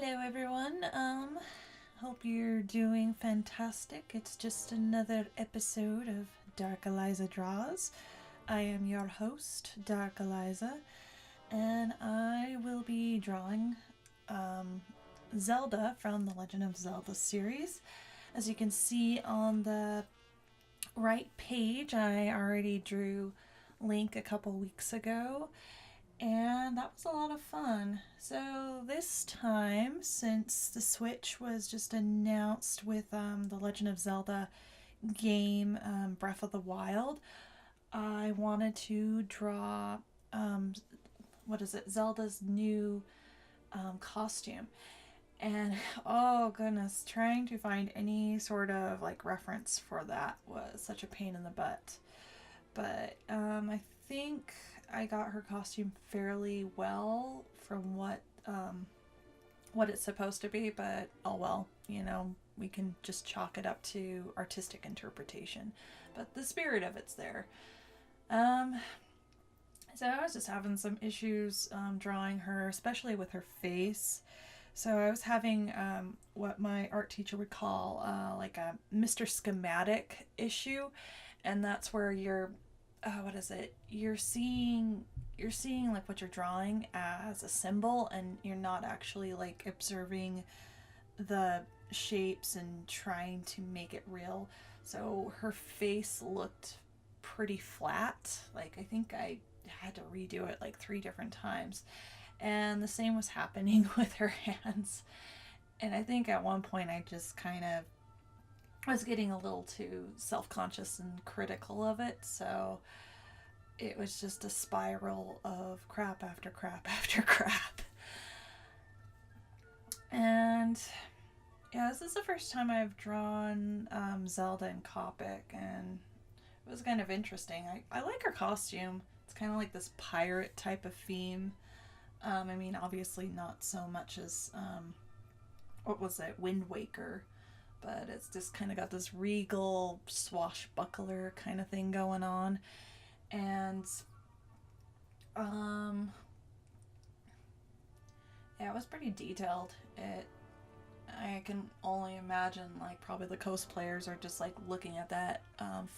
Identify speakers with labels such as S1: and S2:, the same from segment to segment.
S1: Hello everyone. Hope you're doing fantastic. It's just another episode of DarkElisaDraws. I am your host, DarkElisa, and I will be drawing Zelda from the Legend of Zelda series. As you can see on the right page, I already drew Link a couple weeks ago, and that was a lot of fun. So this time, since the Switch was just announced with the Legend of Zelda game, Breath of the Wild, I wanted to draw Zelda's new costume. And oh goodness, trying to find any sort of like reference for that was such a pain in the butt. But I think I got her costume fairly well from what it's supposed to be, but oh well, we can just chalk it up to artistic interpretation. But the spirit of it's there. So I was just having some issues drawing her, especially with her face. So I was having what my art teacher would call like a Mr. Schematic issue, and that's where you're you're seeing like what you're drawing as a symbol, and you're not actually like observing the shapes and trying to make it real. So her face looked pretty flat. Like I think I had to redo it like 3 different times. And the same was happening with her hands. And I think at one point I just kind of was getting a little too self-conscious and critical of it. So it was just a spiral of crap after crap after crap. And yeah, this is the first time I've drawn Zelda in Copic, and it was kind of interesting. I like her costume. It's kind of like this pirate type of theme. I mean, obviously not so much as, Wind Waker, but it's just kind of got this regal swashbuckler kind of thing going on. And, yeah, it was pretty detailed. I can only imagine, like, probably the cosplayers are just, like, looking at that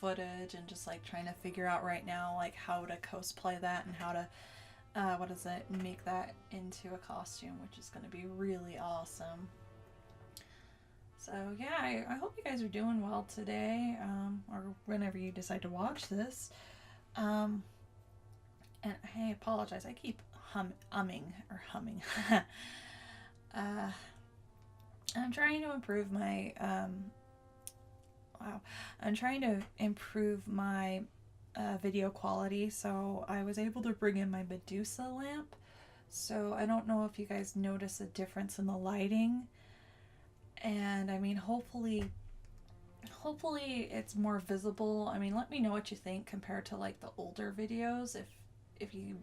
S1: footage and just, like, trying to figure out right now, like, how to cosplay that and how to make that into a costume, which is going to be really awesome. So yeah, I hope you guys are doing well today, or whenever you decide to watch this. And I apologize, I keep humming. I'm trying to improve my video quality, so I was able to bring in my Medusa lamp. So I don't know if you guys notice a difference in the lighting, and I mean, hopefully it's more visible. I mean, let me know what you think compared to like the older videos, if you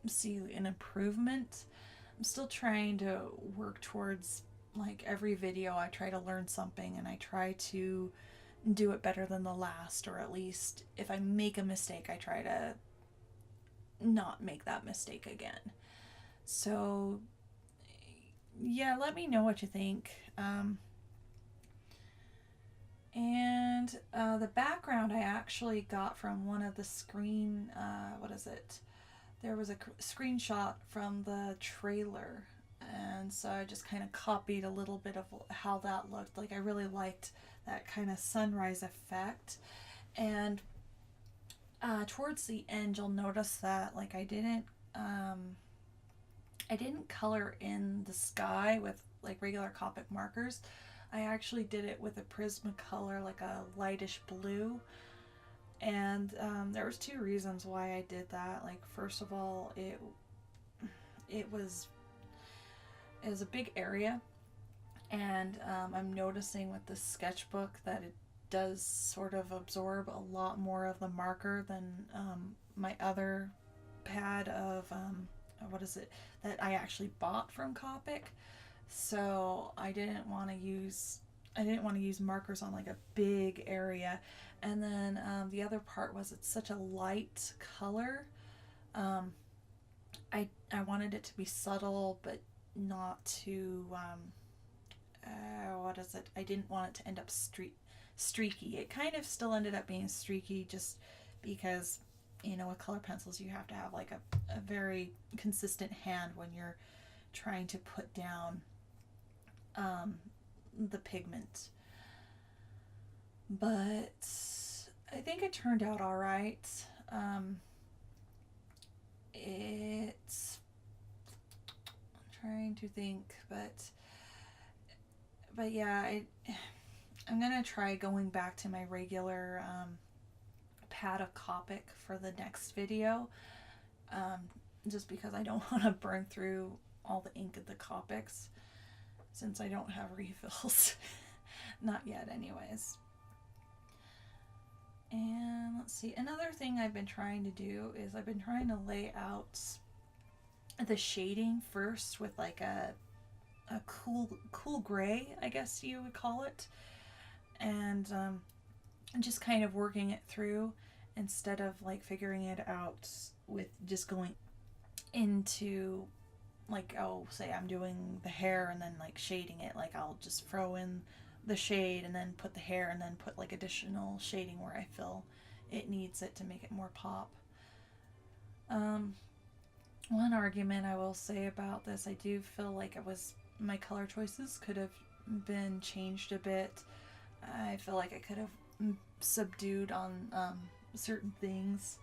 S1: see an improvement. I'm still trying to work towards, like, every video I try to learn something, and I try to do it better than the last, or at least if I make a mistake, I try to not make that mistake again. So yeah, let me know what you think. And the background I actually got from one of the there was a screenshot from the trailer, and so I just kind of copied a little bit of how that looked. Like, I really liked that kind of sunrise effect. And towards the end, you'll notice that, like, I didn't color in the sky with like regular Copic markers. I actually did it with a Prismacolor, like a lightish blue. And there was 2 reasons why I did that. Like, first of all, it was a big area, and I'm noticing with the sketchbook that it does sort of absorb a lot more of the marker than my other pad of that I actually bought from Copic. So I didn't want to use markers on like a big area. And then the other part was it's such a light color. I wanted it to be subtle, but not to, what is it? I didn't want it to end up streaky. It kind of still ended up being streaky just because, you know, with color pencils you have to have like a very consistent hand when you're trying to put down the pigment. But I think it turned out all right. It's, I'm trying to think, but yeah, I'm gonna try going back to my regular pad of Copic for the next video, just because I don't want to burn through all the ink of the Copics since I don't have refills. Not yet anyways. And let's see, another thing I've been trying to do is I've been trying to lay out the shading first with like a cool gray, I guess you would call it, and just kind of working it through instead of like figuring it out with just going into, like, oh, say I'm doing the hair and then like shading it, like I'll just throw in the shade and then put the hair and then put like additional shading where I feel it needs it to make it more pop. One argument I will say about this, I do feel like my color choices could have been changed a bit. I feel like I could have subdued on certain things.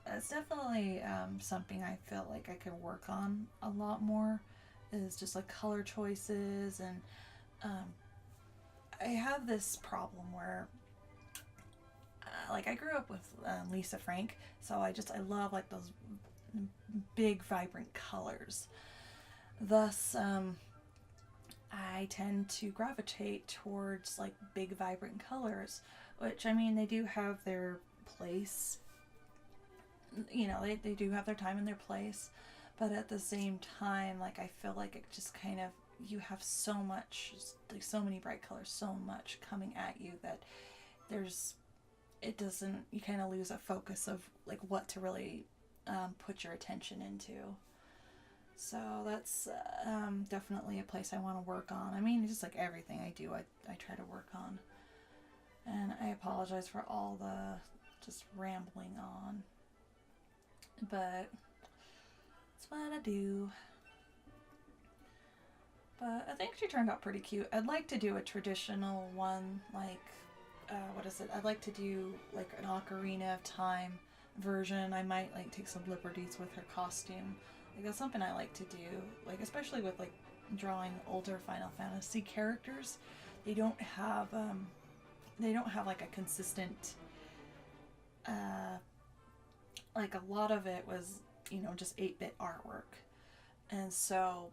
S1: It's definitely something I feel like I could work on a lot more, is just like color choices. And I have this problem where like I grew up with Lisa Frank, so I love like those big vibrant colors. Thus I tend to gravitate towards like big vibrant colors, which, I mean, they do have their place, you know, they do have their time and their place, but at the same time, like, I feel like it just kind of, you have so much, like so many bright colors, so much coming at you that you kind of lose a focus of like what to really put your attention into. So that's definitely a place I want to work on. I mean, just like everything I do, I try to work on. And I apologize for all the just rambling on, but it's what I do. But I think she turned out pretty cute. I'd like to do a traditional one, like, what is it? I'd like to do like an Ocarina of Time version. I might like take some liberties with her costume. Like, that's something I like to do, like especially with like drawing older Final Fantasy characters. They don't have like a consistent, like, a lot of it was, you know, just 8-bit artwork, and so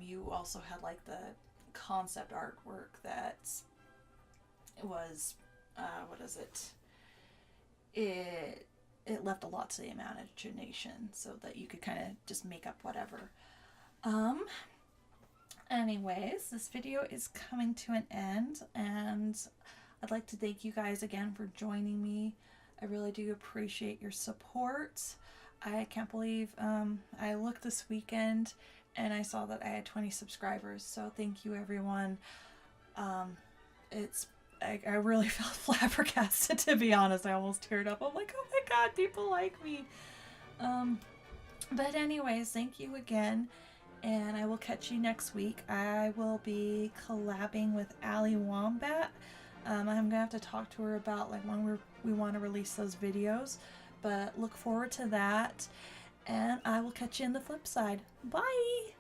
S1: you also had like the concept artwork that was what is it? It left a lot to the imagination, so that you could kind of just make up whatever. Anyways, this video is coming to an end, and I'd like to thank you guys again for joining me. I really do appreciate your support. I can't believe I looked this weekend and I saw that I had 20 subscribers, so thank you, everyone. I really felt flabbergasted, to be honest. I almost teared up. I'm like, oh my god, people like me. But anyways, thank you again, and I will catch you next week. I will be collabing with Ali Wombat. I'm gonna have to talk to her about like when we want to release those videos, but look forward to that, and I will catch you in the flip side. Bye!